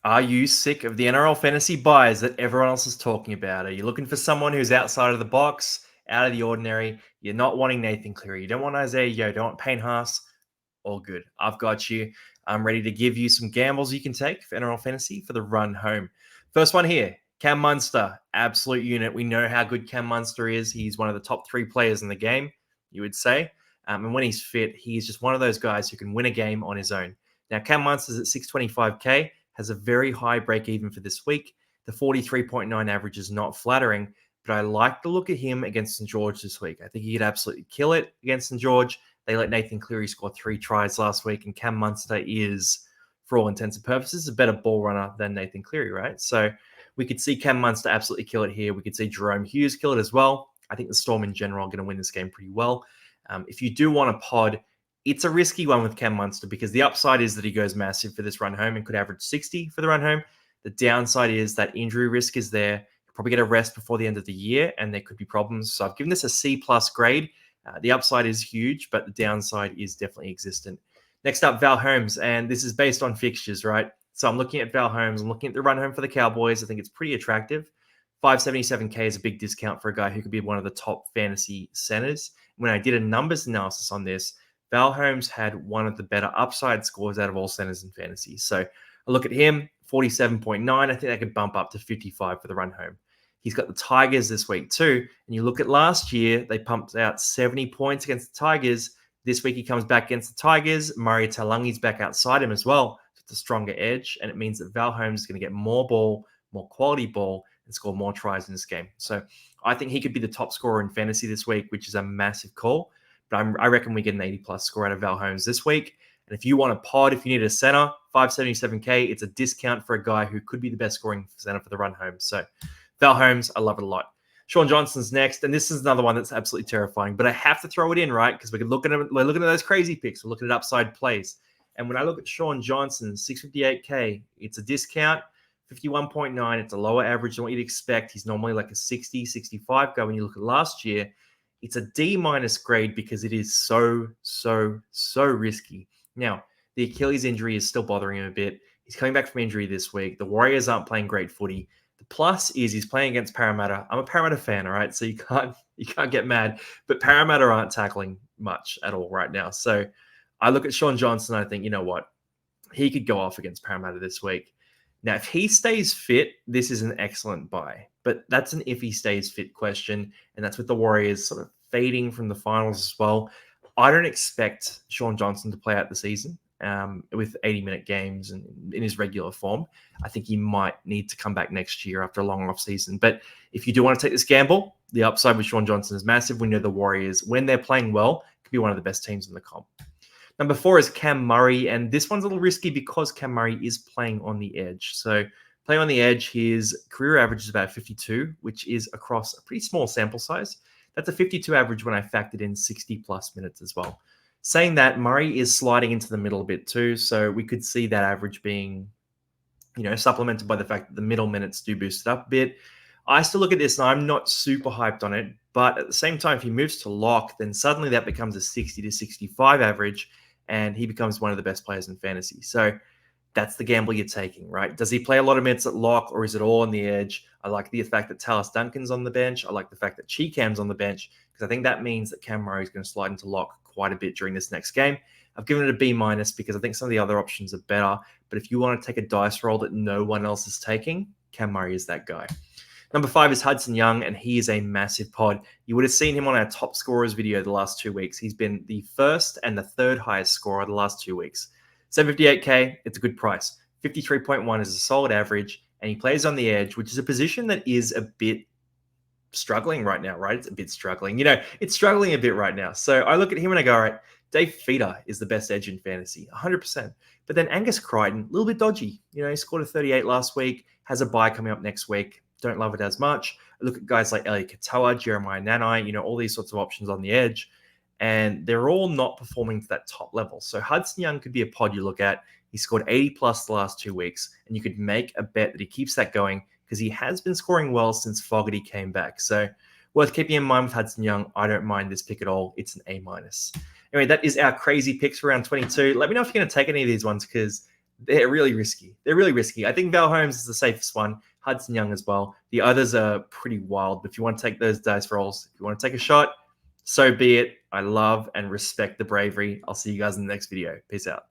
Are you sick of the NRL Fantasy buys that everyone else is talking about? Are you looking for someone who's outside of the box, out of the ordinary? You're not wanting Nathan Cleary. You don't want Isaiah Yo. You don't want Payne Haas. All good. I've got you. I'm ready to give you some gambles you can take for NRL Fantasy for the run home. First one here, Cam Munster, absolute unit. We know how good Cam Munster is. He's one of the top 3 players in the game, you would say. And when he's fit, he's just one of those guys who can win a game on his own. Now, Cam Munster's at 625K, has a very high break even for this week. The 43.9 average is not flattering, but I like the look at him against St. George this week. I think he could absolutely kill it against St. George. They let Nathan Cleary score 3 tries last week, and Cam Munster is, for all intents and purposes, a better ball runner than Nathan Cleary, right? So we could see Cam Munster absolutely kill it here. We could see Jerome Hughes kill it as well. I think the Storm in general are going to win this game pretty well. If you do want a pod, it's a risky one with Cam Munster because the upside is that he goes massive for this run home and could average 60 for the run home. The downside is that injury risk is there. He'll probably get a rest before the end of the year, and there could be problems. So I've given this a C+ grade. The upside is huge, but the downside is definitely existent. Next up, Val Holmes, and this is based on fixtures, right? So I'm looking at Val Holmes. I'm looking at the run home for the Cowboys. I think it's pretty attractive. 577K is a big discount for a guy who could be one of the top fantasy centers. When I did a numbers analysis on this, Val Holmes had one of the better upside scores out of all centers in fantasy. So I look at him, 47.9. I think that could bump up to 55 for the run home. He's got the Tigers this week too. And you look at last year, they pumped out 70 points against the Tigers. This week he comes back against the Tigers. Murray Talangi's back outside him as well. So it's a stronger edge. And it means that Val Holmes is going to get more ball, more quality ball, and score more tries in this game. So I think he could be the top scorer in fantasy this week, which is a massive call. But I reckon we get an 80+ score out of Val Holmes this week. And if you want a pod, if you need a center, 577K, it's a discount for a guy who could be the best scoring center for the run home. So Val Holmes, I love it a lot. Shaun Johnson's next, and this is another one that's absolutely terrifying, but I have to throw it in, right? Because we're looking at those crazy picks. We're looking at upside plays. And when I look at Shaun Johnson, 658K, it's a discount, 51.9. It's a lower average than what you'd expect. He's normally like a 60, 65 guy. When you look at last year, it's a D- grade because it is so risky. Now, the Achilles injury is still bothering him a bit. He's coming back from injury this week. The Warriors aren't playing great footy. The plus is he's playing against Parramatta. I'm a Parramatta fan, all right? So you can't get mad. But Parramatta aren't tackling much at all right now. So I look at Shaun Johnson and I think, you know what? He could go off against Parramatta this week. Now, if he stays fit, this is an excellent buy. But that's an if he stays fit question. And that's with the Warriors sort of fading from the finals as well. I don't expect Shaun Johnson to play out the season with 80-minute games and in his regular form. I think he might need to come back next year after a long off season. But if you do want to take this gamble, the upside with Shaun Johnson is massive. We know the Warriors, when they're playing well, could be one of the best teams in the comp. Number 4 is Cam Murray, and this one's a little risky because Cam Murray is playing on the edge. So playing on the edge, his career average is about 52, which is across a pretty small sample size. That's a 52 average when I factored in 60+ minutes as well. Saying that, Murray is sliding into the middle a bit too, so we could see that average being, supplemented by the fact that the middle minutes do boost it up a bit. I still look at this and I'm not super hyped on it, but at the same time, if he moves to lock, then suddenly that becomes a 60 to 65 average, and he becomes one of the best players in fantasy. So that's the gamble you're taking, right? Does he play a lot of minutes at lock, or is it all on the edge? I like the fact that Tallis Duncan's on the bench. I like the fact that Cheekham's on the bench, because I think that means that Cam Murray is going to slide into lock quite a bit during this next game. I've given it a B- because I think some of the other options are better. But if you want to take a dice roll that no one else is taking, Cam Murray is that guy. Number 5 is Hudson Young, and he is a massive pod. You would have seen him on our top scorers video the last 2 weeks. He's been the first and the third highest scorer the last 2 weeks. 758K, it's a good price. 53.1 is a solid average, and he plays on the edge, which is a position that is a bit struggling right now, right? It's a bit struggling. It's struggling a bit right now. So I look at him and I go, all right, Dave Feeder is the best edge in fantasy, 100%. But then Angus Crichton, a little bit dodgy. He scored a 38 last week, has a bye coming up next week. Don't love it as much. I look at guys like Elliot Katoa, Jeremiah Nanai, all these sorts of options on the edge, and they're all not performing to that top level. So Hudson Young could be a pod you look at. He scored 80+ the last 2 weeks, and you could make a bet that he keeps that going because he has been scoring well since Fogarty came back. So worth keeping in mind with Hudson Young. I don't mind this pick at all. It's an A-. Anyway, that is our crazy picks for round 22. Let me know if you're going to take any of these ones, because they're really risky. They're really risky. I think Val Holmes is the safest one. Hudson Young as well. The others are pretty wild. But if you want to take those dice rolls, if you want to take a shot, so be it. I love and respect the bravery. I'll see you guys in the next video. Peace out.